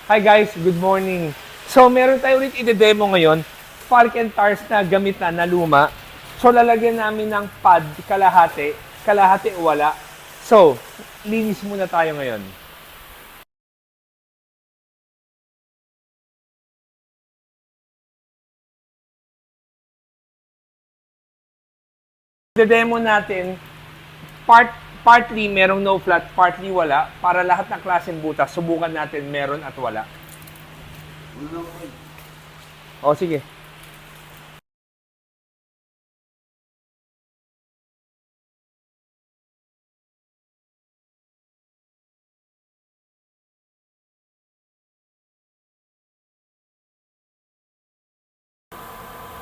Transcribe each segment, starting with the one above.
Hi guys, good morning. So meron tayo ulit i-demo ngayon, Falk and Tars na gamit na luma. So lalagyan namin ng pad kalahati, kalahati wala. So, linis muna tayo ngayon. I-demo natin, partly merong no flat, partly wala, para lahat ng klaseng butas, subukan natin meron at wala. O sige.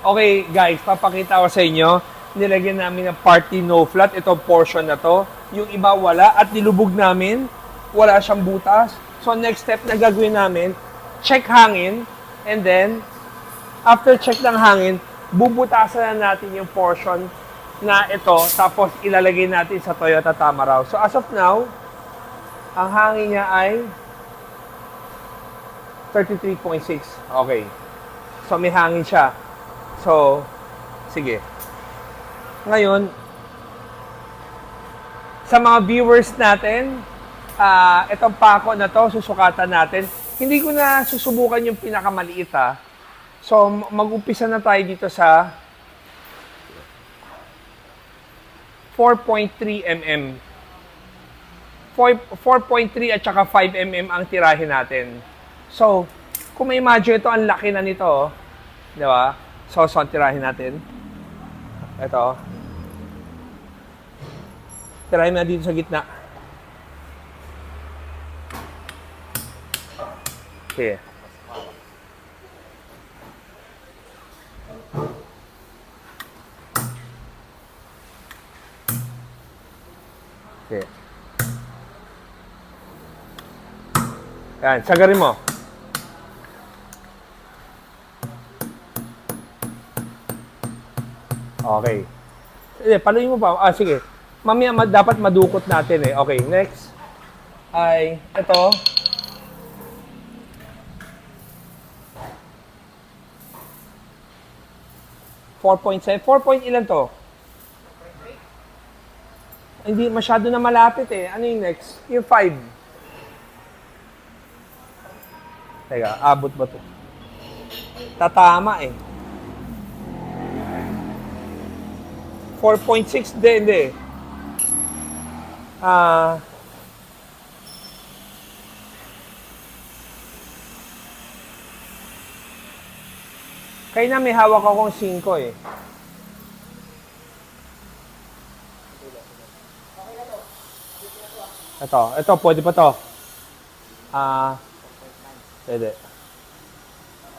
Okay guys, papakita ko sa inyo. Nilagyan namin ng party no flat. Ito portion na to. Yung iba wala at nilubog namin. Wala siyang butas. So next step na gagawin namin, check hangin. And then, after check ng hangin, bubutasan na natin yung portion na ito. Tapos ilalagay natin sa Toyota Tamaraw. So as of now, ang hangin niya ay 33.6. Okay. So may hangin siya. So, sige. Ngayon, sa mga viewers natin, itong pako na to, susukatan natin. Hindi ko na susubukan yung pinakamaliit ha. So, mag-umpisa na tayo dito sa 4.3 mm. 4.3 at saka 5 mm ang tirahin natin. So, kung may imagine ito, ang laki na nito. Di ba? So, tirahin natin. Ito. Tirahin na dito sa gitna. Okay. Okay. Yan, sagarin mo. Okay. Sige, paluin mo pa. Sige. Mamaya dapat madukot natin eh. Okay, next ay ito. 4.7. 4 point ilan to? Hindi masyado na malapit eh. Ano yung next? Yung 5. Teka, abot ba to? Tatama eh. 4.6 din, hindi. Kaya na may hawak akong 5 eh. Ito, pwede pa to. Pwede.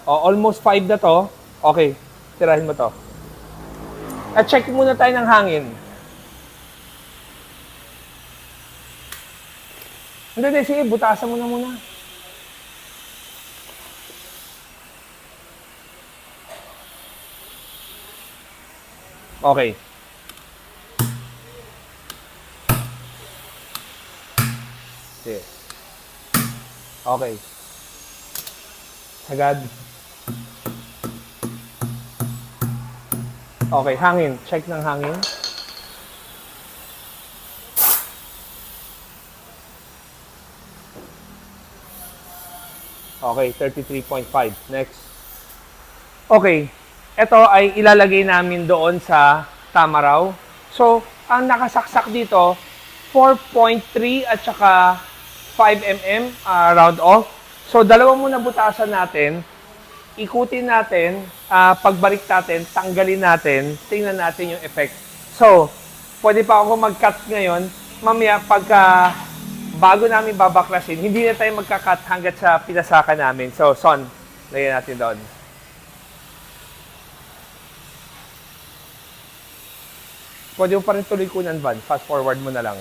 Almost 5 na to. Okay, tirahin mo to. At check muna tayo ng hangin. Hindi, sige, butasan mo na muna. Okay. Sige. Okay. Sagad. Okay, hangin. Check ng hangin. Okay, 33.5. Next. Okay. Ito ay ilalagay namin doon sa Tamaraw. So, ang nakasaksak dito, 4.3 at saka 5 mm round off. So, dalawa muna butasan natin. Ikutin natin, pagbalik natin, tanggalin natin, tingnan natin yung effect. So, pwede pa ako mag-cut ngayon. Mamaya, bago namin babaklasin, hindi na tayo magka-cut hanggat sa pinasakan namin. So, Son, lagyan natin doon. Pwede mo pa rin tuloy kunan, Van. Fast forward mo na lang.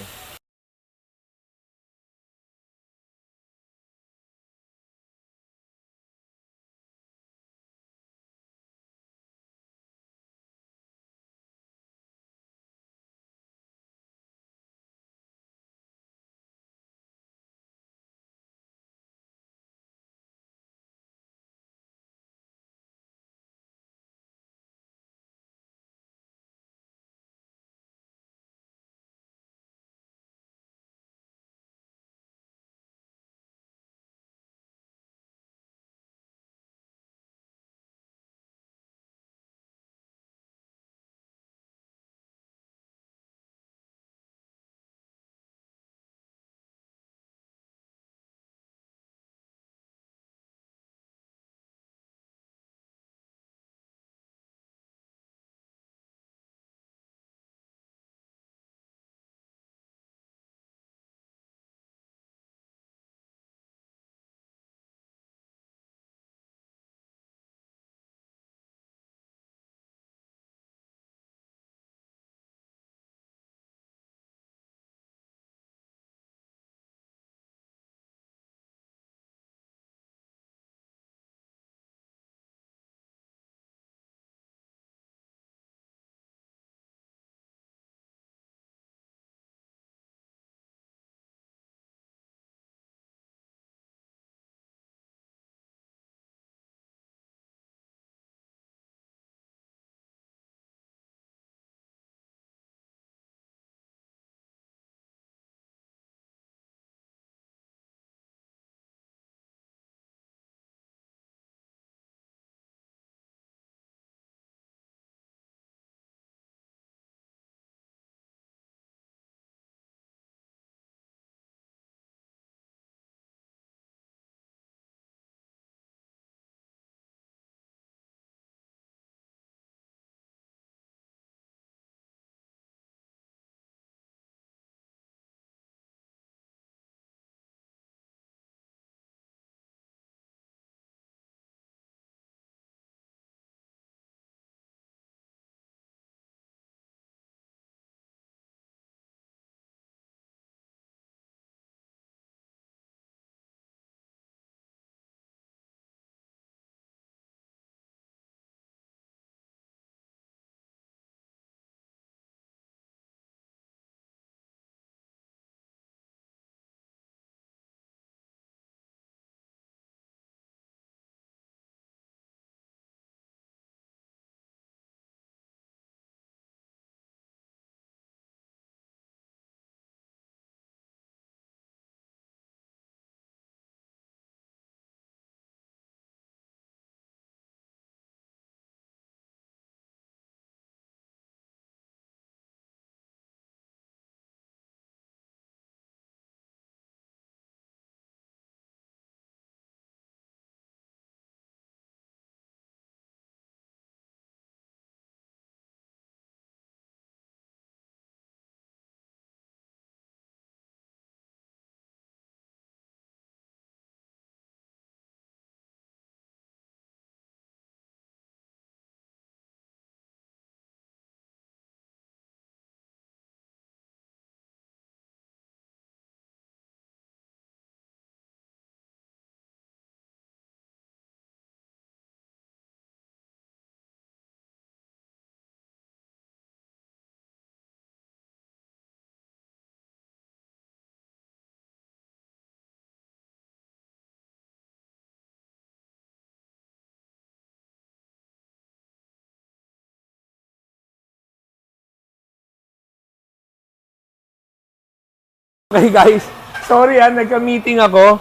Okay guys, sorry nagka-meeting ako.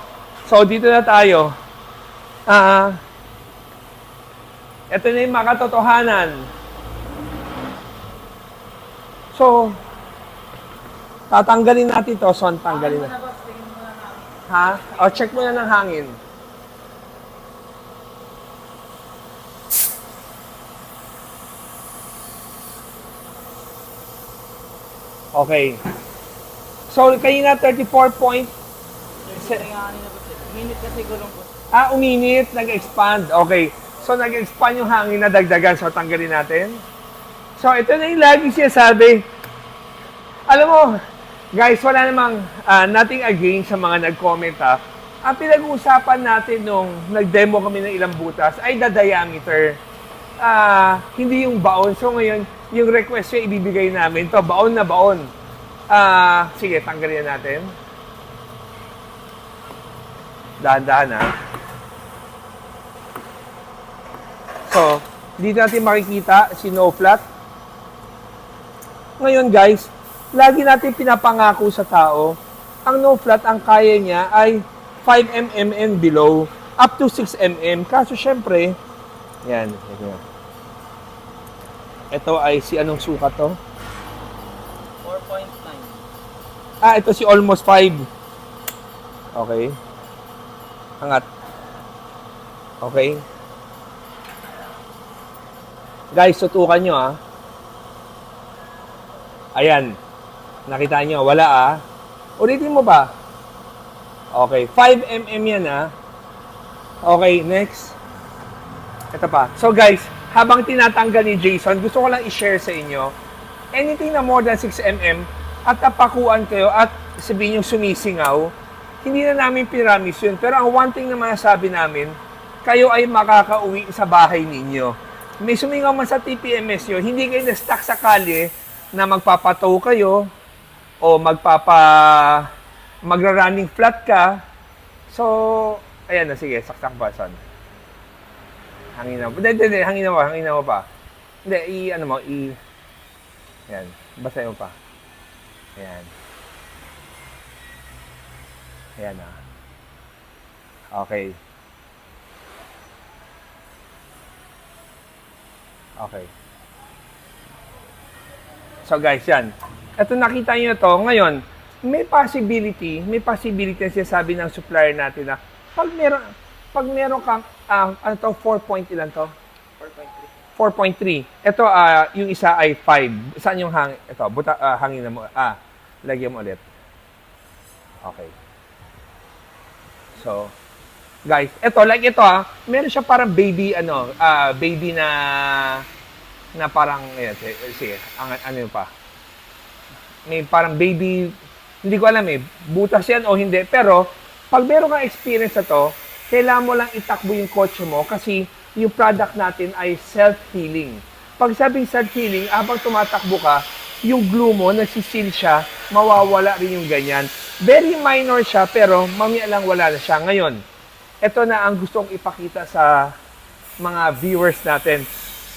So dito na tayo. Ito na yung makatotohanan. So, tatanggalin natin to. So, tanggalin na. Ha? O, check mo na ng hangin. Okay. So, kanina 34 point. Minute kasi gulong ko. Uminit. Nag-expand. Okay. So, nag-expand yung hangin na dagdagan. So, tanggalin natin. So, ito na yung lagi sinasabi. Alam mo, guys, wala namang nothing against sa mga nag-comment ha. Ang pinag-uusapan natin nung nag-demo kami ng ilang butas ay the diameter. Hindi yung baon. So, ngayon, yung request yung ibibigay namin. To baon na baon. Sige, tanggalin natin. Dahan-dahan ha. So, dito natin makikita si no flat. Ngayon guys, lagi natin pinapangako sa tao, ang no flat, ang kaya niya ay 5 mm and below, up to 6 mm. Kaso syempre, yan. Ito ay si anong sukat to? 4.9. Ito si almost 5. Okay. Angat. Okay. Guys, tutukan nyo Ayan. Nakita nyo, wala Ulitin mo ba? Okay, 5 mm yan Okay, next. Ito pa. So guys, habang tinatanggal ni Jason, gusto ko lang i-share sa inyo, anything na more than 6 mm at tapakuan kayo at sabihin yung sumisingaw, hindi na namin piramis yun. Pero ang one thing na masasabi namin, kayo ay makakauwi sa bahay ninyo. May sumingaw man sa TPMS nyo, hindi kayo na-stuck sa kalye na magpapatow kayo o magra-running flat ka. So, ayan na, sige, saksak pa, son. Hangin na. Hindi, hangin na mo pa. Hindi, ayan, basahin mo pa. Ayan. Ayan Okay. Okay. So guys, yan. Ito nakita niyo to. Ngayon, may possibility na sinasabi ng supplier natin na pag meron kang 4 point ilan to? 4.3. Ito yung isa ay 5. Saan yung hangin? Ito, hangin na mo. Lagyan mo ulit. Okay. So, guys, ito meron siya parang baby baby na parang sige, ano yun pa. May parang baby, hindi ko alam butas yan o hindi, pero pag meron kang experience na to, kailangan mo lang itakbo yung kotse mo kasi yung product natin ay self-healing. Pag sabing self-healing, habang tumatakbo ka, yung glue mo, nagsisil siya, mawawala rin yung ganyan. Very minor siya, pero mamaya lang wala na siya. Ngayon, ito na ang gusto kong ipakita sa mga viewers natin.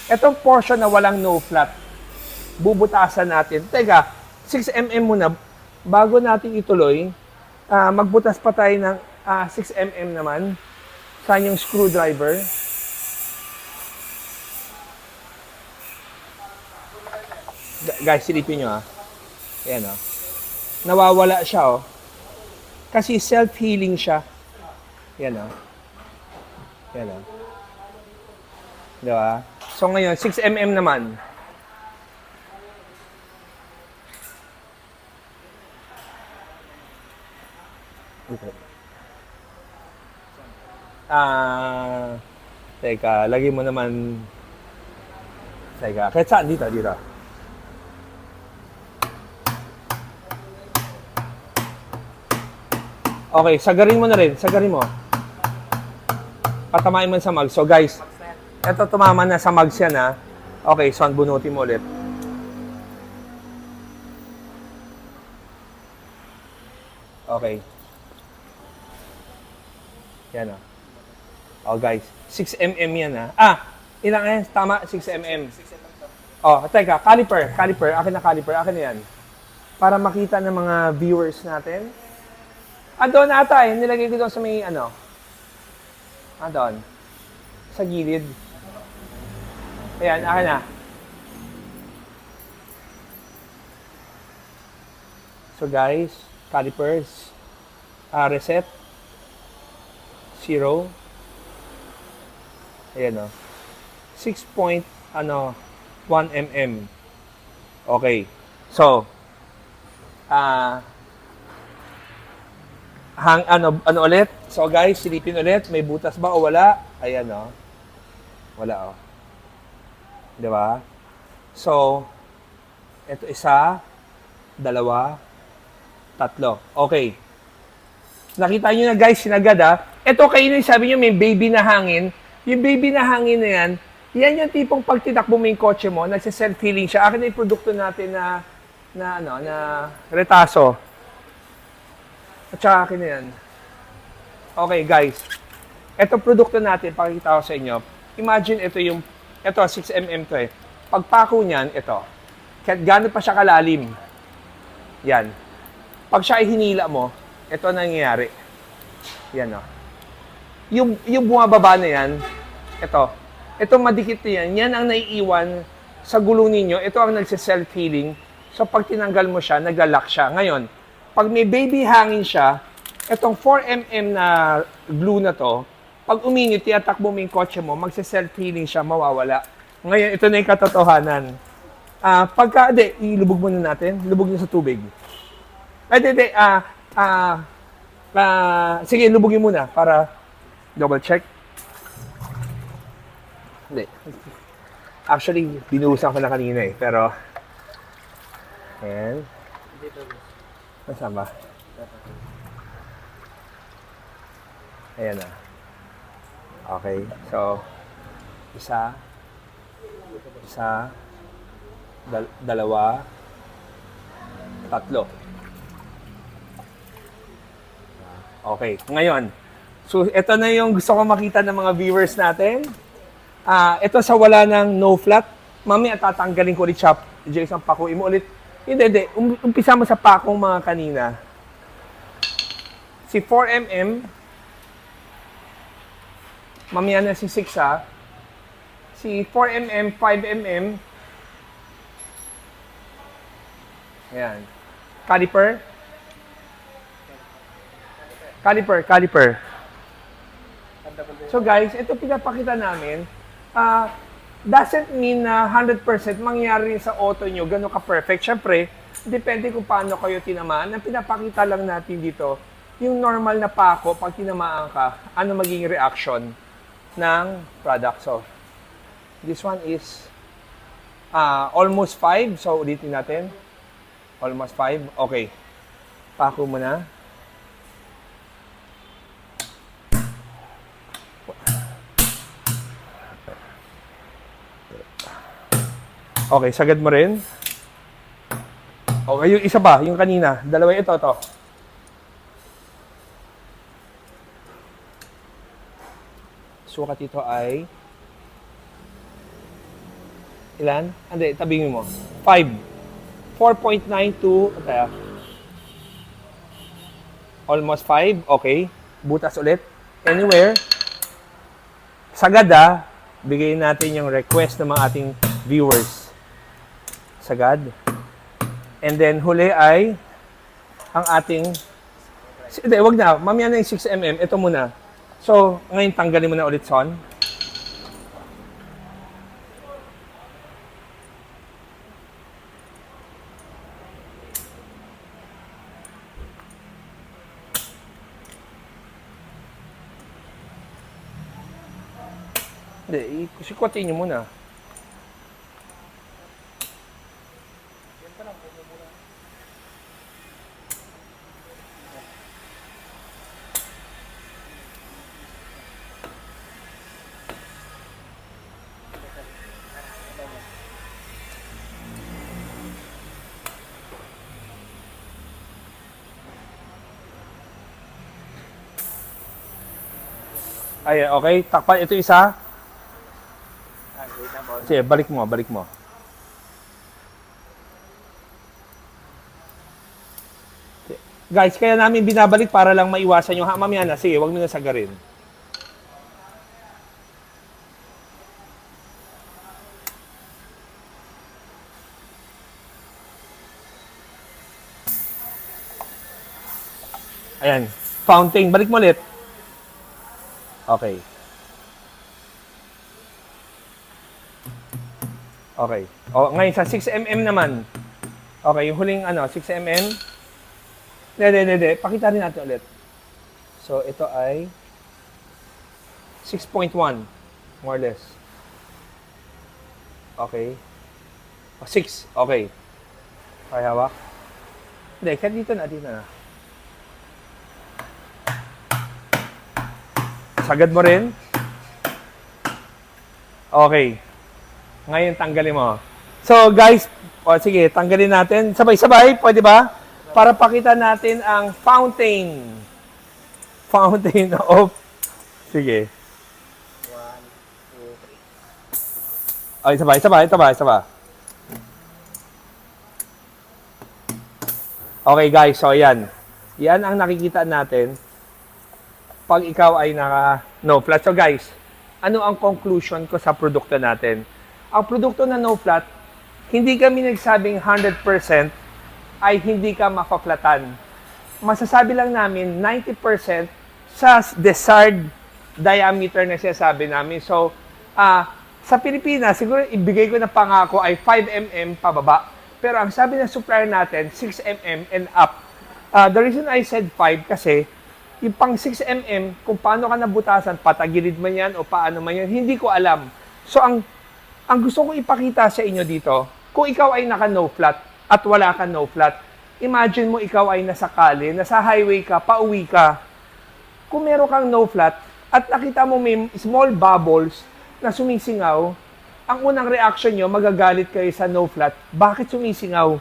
Itong portion na walang no flat, bubutasan natin. Teka, 6 mm muna. Bago natin ituloy, magbutas pa tayo ng 6 mm naman. Saan yung screwdriver? Guys, silipin nyo Ayan nawawala siya Kasi self-healing siya. Yan Yan Diba? So ngayon, 6 mm naman. Okay. Teka, lagay mo naman. Teka, kahit saan? Dito. Okay, sagarin mo na rin. Sagarin mo. Patamain mo sa mag. So guys, eto tumama na sa mags yan Okay, so bunutin mo ulit. Okay. Yan guys, 6 mm yan ilang Tama, 6 mm. Teka, caliper. Akin na caliper. Akin na yan. para makita ng mga viewers natin. Doon ata eh. Nilagay ko doon sa may ano. Doon. Sa gilid. Ayan, akin na. So guys, calipers. Reset. 0. Ayan o. 6.1 mm. Okay. So, ano ulit? So guys, silipin ulit. May butas ba o wala? Ayan o. Wala o. Di ba? So, ito isa, dalawa, tatlo. Okay. Nakita nyo na guys, sinagad ha. Ito kayo na sabi nyo may baby na hangin. Yung baby na hangin na yan, yan yung tipong pag tinakbo mo yung kotse mo, nagsiself-healing siya. Akin na yung produkto natin na retaso. At saka akin na yan. Okay guys, ito produkto natin, pakikita ko sa inyo. Imagine ito 6mm to eh. Pagpako niyan, ito. Kahit gano'n pa siya kalalim. Yan. Pag siya ay hinila mo, ito nangyayari. Yan o. Yung bumababa na yan, ito madikit na yan, yan ang naiiwan sa gulo ninyo. Ito ang nagsiself-healing. So pag tinanggal mo siya, naglalak siya. Ngayon, pag may baby hangin siya, itong 4mm na glue na to, pag uminit, tiyatakbo mo yung kotse mo, magsiself-healing siya, mawawala. Ngayon, ito na yung katotohanan. Ilubog muna natin. Lubog niyo sa tubig. Sige, lubugin muna para double check. Hindi. Actually, binuhusan ko na kanina eh. Pero, ayan. Nasaan ba? Ayan na. Okay. So, dalawa, tatlo. Okay. Ngayon, so ito na yung gusto ko makita ng mga viewers natin. Ito sa wala ng no flat. Mamaya tatanggalin ko ulit siya. Jason, pakuin mo ulit. Hindi. Umpisa mo sa pakong mga kanina. Si 4mm. Mamaya na si 6 ha. Si 4mm, 5mm. Ayan. Caliper. So guys, ito pinapakita namin. Doesn't mean na 100% mangyari rin sa auto nyo, gano'n ka-perfect. Siyempre, depende kung paano kayo tinamaan. Ang pinapakita lang natin dito, yung normal na pako, pag tinamaan ka, ano magiging reaction ng product. So, this one is almost 5. So, ulitin natin. Almost 5. Okay. Pako mo na. Okay, sagad mo rin. Okay, yung isa pa, yung kanina. Dalawa ito. Sukat ito ay ilan? Hindi, tabingin mo. 5. 4.92. Almost 5. Okay. Butas ulit. Anywhere. Sagad bigay natin yung request ng mga ating viewers. Sagad. And then, huli ay ang ating... Hindi, wag na. Mamaya na yung 6mm. Ito muna. So, ngayon tanggalin mo na ulit, Son. Hindi, sikwatin nyo muna. Ay, okay. Takpan. Ito isa. Sige, balik mo. Guys, kaya namin binabalik para lang maiwasan yung mamaya na. Sige, wag nyo na sagarin. Ayan. Fountain. Balik mo ulit. Okay. Okay. O, ngayon sa 6mm naman. Okay, yung huling 6mm. Hindi. Pakita rin natin ulit. So, ito ay 6.1. More or less. Okay. O, 6. Okay. Okay, hawak. Hindi, kahit dito na. Sagad mo rin. Okay. Ngayon, tanggalin mo. So, guys, sige, tanggalin natin. Sabay-sabay, pwede ba? Para pakita natin ang fountain. Fountain of... Sige. 1, 2, 3. Ay, sabay. Okay, guys. So, yan. Yan ang nakikita natin pag ikaw ay no flat. So, guys, ano ang conclusion ko sa produkto natin? Ang produkto na no flat, hindi kami nagsabing 100% ay hindi ka mapaflatan. Masasabi lang namin 90% sa desired diameter na sinasabi namin. So, sa Pilipinas, siguro ibigay ko na pangako ay 5mm pababa. Pero ang sabi ng supplier natin, 6mm and up. The reason I said 5 kasi yung pang 6mm, kung paano ka nabutasan, patagilid man yan o paano man yan, hindi ko alam. So, ang gusto ko ipakita sa inyo dito, kung ikaw ay naka-no flat at wala ka no flat, imagine mo ikaw ay nasa kali, nasa highway ka, pauwi ka. Kung meron kang no flat at nakita mo may small bubbles na sumisingaw, ang unang reaction nyo, magagalit kayo sa no flat. Bakit sumisingaw?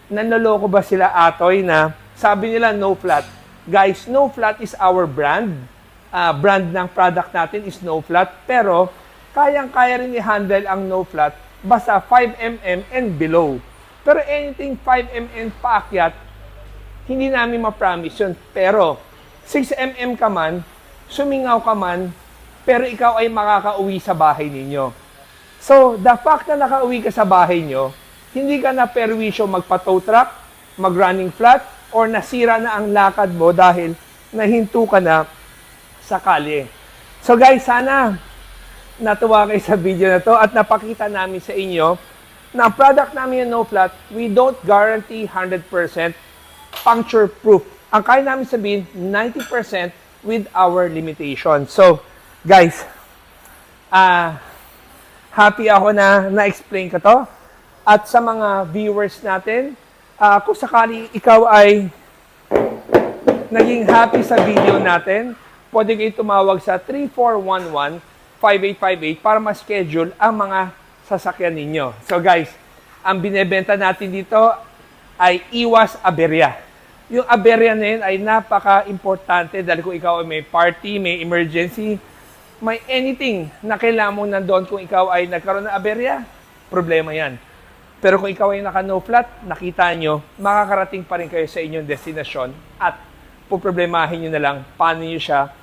Nanloloko ba sila atoy na sabi nila no flat? Guys, no flat is our brand. Brand ng product natin is no flat. Pero, kayang-kaya rin i-handle ang no flat basta 5mm and below. Pero anything 5mm paakyat, hindi namin ma-promise yun. Pero, 6mm ka man, sumingaw ka man, pero ikaw ay makakauwi sa bahay ninyo. So, the fact na nakauwi ka sa bahay nyo, hindi ka na perwisyo magpa-tow truck, mag-running flat, or nasira na ang lakad mo dahil nahinto ka na sa kalye. So guys, sana natuwa kayo sa video na to at napakita namin sa inyo na ang product namin yung no flat, we don't guarantee 100% puncture proof. Ang kaya namin sabihin, 90% with our limitation. So, guys, happy ako na na-explain ko to. At sa mga viewers natin, kung sakali ikaw ay naging happy sa video natin, pwede kayo tumawag sa 3411-5858 para ma-schedule ang mga sasakyan ninyo. So guys, ang binebenta natin dito ay iwas aberya. Yung aberya na yun ay napaka-importante dahil kung ikaw ay may party, may emergency, may anything na kailangan mo nandoon kung ikaw ay nagkaroon ng aberya, problema yan. Pero kung ikaw ay naka-no flat, nakita nyo, makakarating pa rin kayo sa inyong destinasyon at puproblemahin nyo na lang paano nyo siya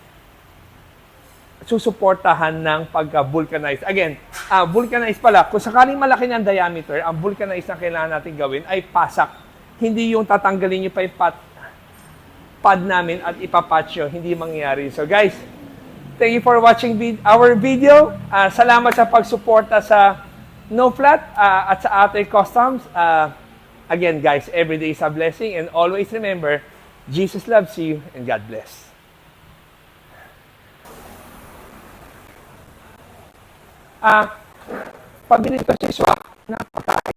susuportahan ng pagka-vulcanize. Again, vulcanize pala, kung sakaling malaki ng diameter, ang vulcanize na kailangan natin gawin ay pasak. Hindi yung tatanggalin nyo pa yung pad namin at ipapatch nyo. Hindi mangyayari. So guys, thank you for watching our video. Salamat sa pagsuporta sa no flat at sa Atoy Customs. Again guys, every day is a blessing and always remember, Jesus loves you and God bless. Pabili ko si Swak na pagkain.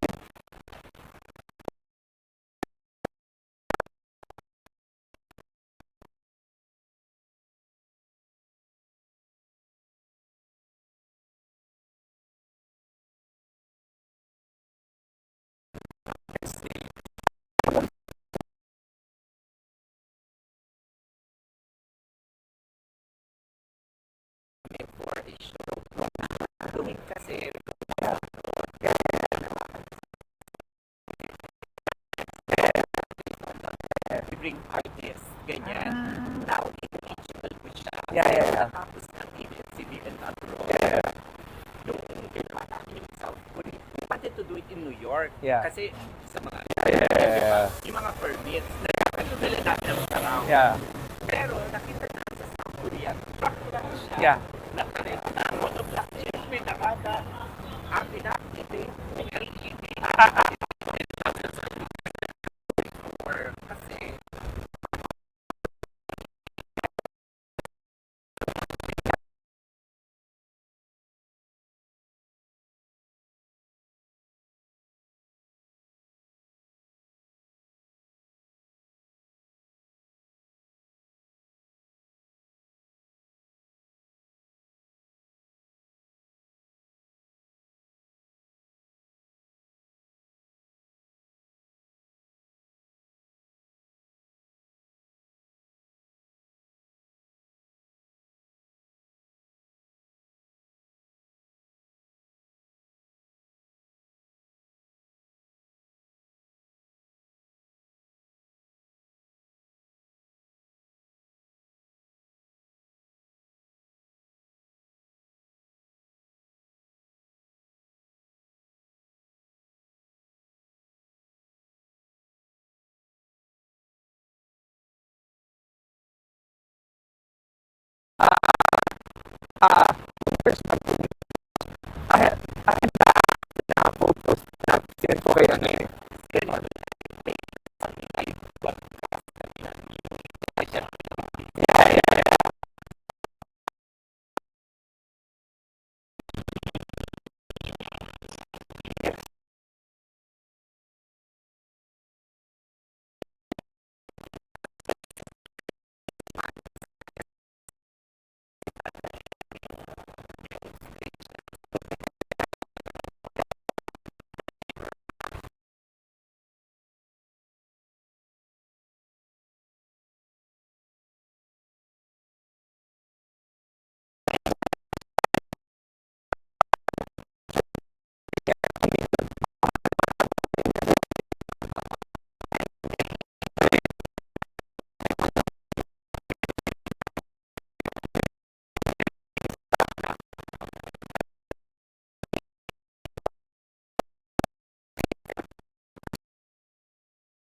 Kasi bring ganyan. Now, eligible ko siya. Yeah. Tapos ng agency BMW. Yeah. Yung ginawa namin yung South Korea. We wanted to do it in New York. Yeah. Kasi sa mga, Yeah. yung mga permits, nagkakabili natin ang sarang. Yeah. Pero nakita natin sa South Korea, truck lang siya. Yeah. Nakalit na monoblock siya. May nakaka. Ang pinakiti, may nakikiti. Kasi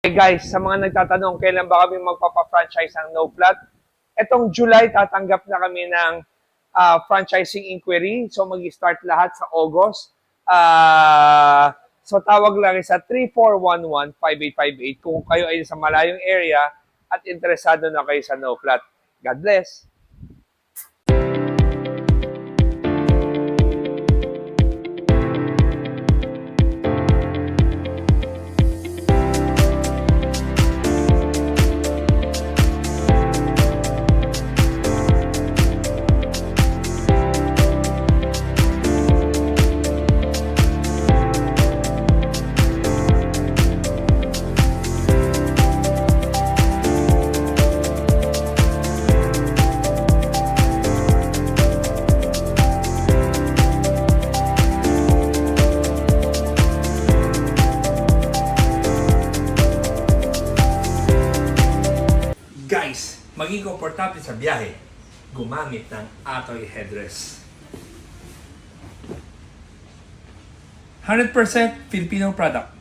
Okay guys, sa mga nagtatanong kailan ba kami magpapa-franchise ng No Flat, etong July tatanggap na kami ng franchising inquiry. So mag-start lahat sa August. So tawag lang sa 3411-5858 kung kayo ay sa malayong area at interesado na kayo sa No Flat. God bless! Guys, maging komportable sa biyahe, gumamit ng Atoy headrest. 100% Filipino product.